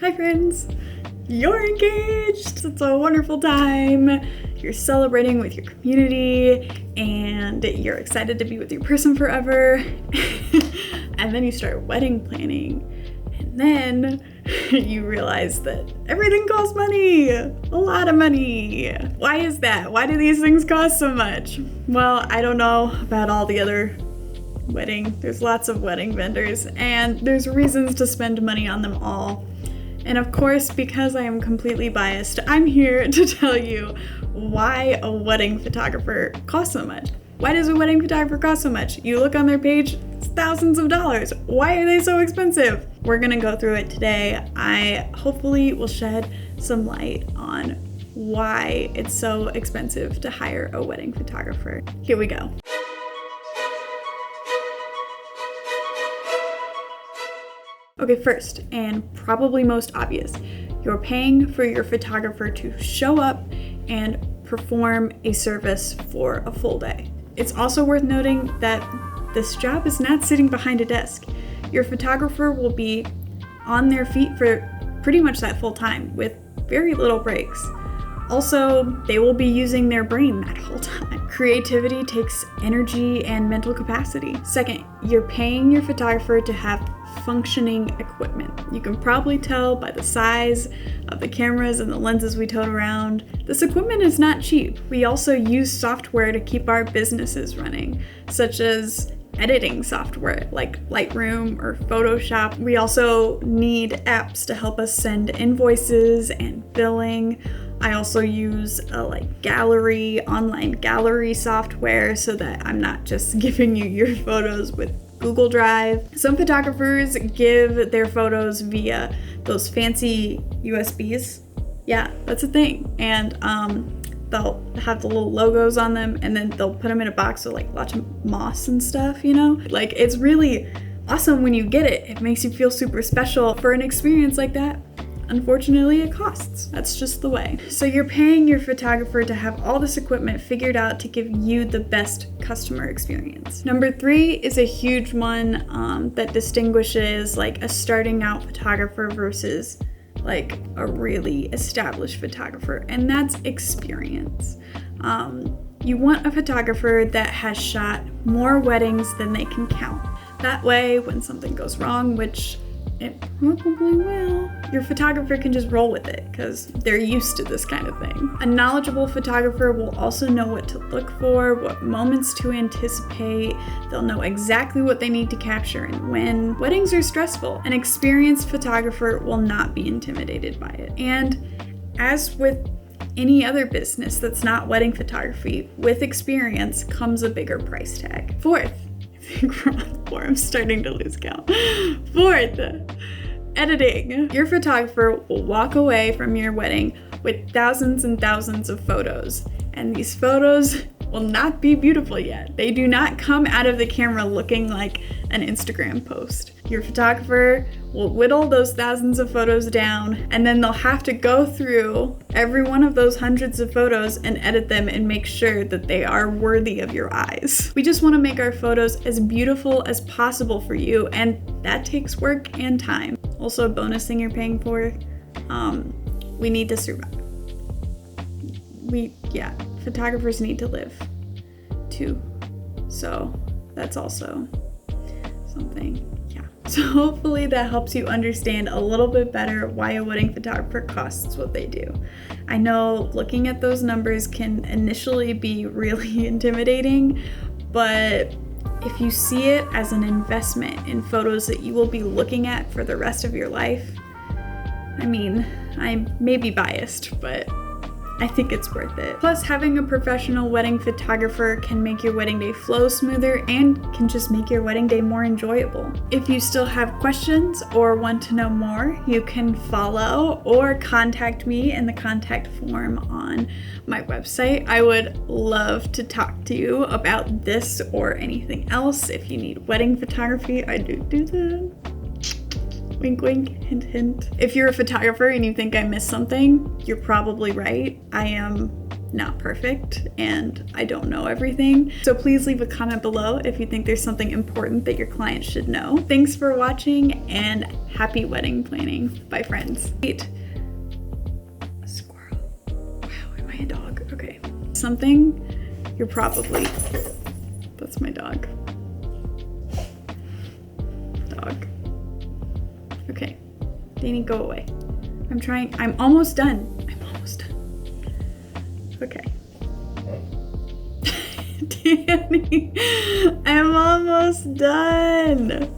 Hi friends, you're engaged. It's a wonderful time. You're celebrating with your community and you're excited to be with your person forever. And then you start wedding planning and then you realize that everything costs money, a lot of money. Why is that? Why do these things cost so much? Well, I don't know about all the other there's lots of wedding vendors and there's reasons to spend money on them all. And of course, because I am completely biased, I'm here to tell you why a wedding photographer costs so much. Why does a wedding photographer cost so much? You look on their page, it's thousands of dollars. Why are they so expensive? We're gonna go through it today. I hopefully will shed some light on why it's so expensive to hire a wedding photographer. Here we go. Okay, first, and probably most obvious, you're paying for your photographer to show up and perform a service for a full day. It's also worth noting that this job is not sitting behind a desk. Your photographer will be on their feet for pretty much that full time with very little breaks. Also, they will be using their brain that whole time. Creativity takes energy and mental capacity. Second, you're paying your photographer to have functioning equipment. You can probably tell by the size of the cameras and the lenses we tote around. This equipment is not cheap. We also use software to keep our businesses running, such as editing software like Lightroom or Photoshop. We also need apps to help us send invoices and billing. I also use a online gallery software so that I'm not just giving you your photos with Google Drive. Some photographers give their photos via those fancy USBs. Yeah, that's a thing. And they'll have the little logos on them and then they'll put them in a box with lots of moss and stuff, you know? It's really awesome when you get it. It makes you feel super special. For an experience like that, unfortunately, it costs. That's just the way. So you're paying your photographer to have all this equipment figured out to give you the best customer experience. Number 3 is a huge one that distinguishes a starting out photographer versus a really established photographer, and that's experience. You want a photographer that has shot more weddings than they can count. That way, when something goes wrong, which it probably will, your photographer can just roll with it because they're used to this kind of thing. A knowledgeable photographer will also know what to look for, what moments to anticipate. They'll know exactly what they need to capture and when. Weddings are stressful. An experienced photographer will not be intimidated by it. And as with any other business that's not wedding photography, with experience comes a bigger price tag. Fourth, I'm starting to lose count. Fourth, editing. Your photographer will walk away from your wedding with thousands and thousands of photos, and these photos will not be beautiful yet. They do not come out of the camera looking like an Instagram post. Your photographer will whittle those thousands of photos down, and then they'll have to go through every one of those hundreds of photos and edit them and make sure that they are worthy of your eyes. We just want to make our photos as beautiful as possible for you, and that takes work and time. Also, a bonus thing you're paying for, we need to survive. Photographers need to live too. So that's also something. So hopefully that helps you understand a little bit better why a wedding photographer costs what they do. I know looking at those numbers can initially be really intimidating, but if you see it as an investment in photos that you will be looking at for the rest of your life, I may be biased, but I think it's worth it. Plus, having a professional wedding photographer can make your wedding day flow smoother and can just make your wedding day more enjoyable. If you still have questions or want to know more, you can follow or contact me in the contact form on my website. I would love to talk to you about this or anything else. If you need wedding photography, I do that. Wink, wink, hint, hint. If you're a photographer and you think I missed something, you're probably right. I am not perfect and I don't know everything. So please leave a comment below if you think there's something important that your client should know. Thanks for watching and happy wedding planning. Bye friends. Wait. A squirrel. Wow, am I a dog? Okay. Something you're probably, that's my dog. Dog. Okay. Danny, go away. I'm almost done. Okay. Danny, I'm almost done.